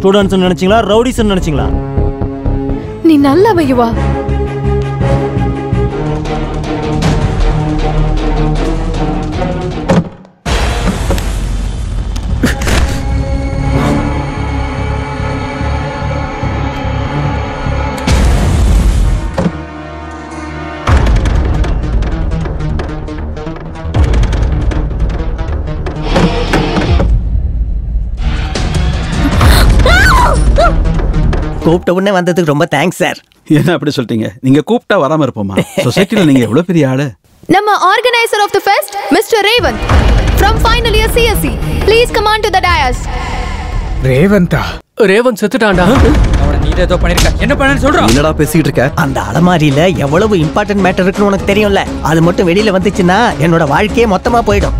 Students நினைச்சீங்களா rowdies நினைச்சீங்களா? நீ நல்லவ யுவா. கூப்பிட்ட உடனே வந்ததுக்கு ரொம்ப தேங்க்ஸ் சார். என்ன அப்படி சொல்லிட்டீங்க? நீங்க கூப்பிட்டா வராம இருப்போமா? சொசைட்டில நீங்க எவ்வளவு பெரிய ஆளு. நம்ம organiser of the fest mister Revanth from final year CSE please come on to the dais. ரேவந்தா? ரேவந்த் செத்துட்டான்டா. அவன நீ ஏதோ பண்ணிருக்க. என்ன பண்ணன்னு சொல்றா? என்னடா பேசிட்டு இருக்க? அந்த அலமாரியில எவ்வளவு இம்பார்ட்டன்ட் மேட்டர் இருக்குன்னு உனக்கு தெரியும்ல. அது மட்டும் வெளியில வந்துச்சுன்னா என்னோட வாழ்க்கையே மொத்தமா போயிடும்.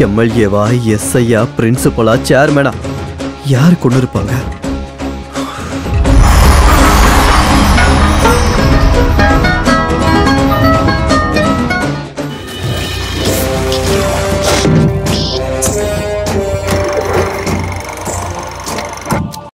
எம்எல்ஏவா, எஸ்ஐயா, பிரின்சிபலா, சேர்மேனா யாரு கொண்டு இருப்பாங்க?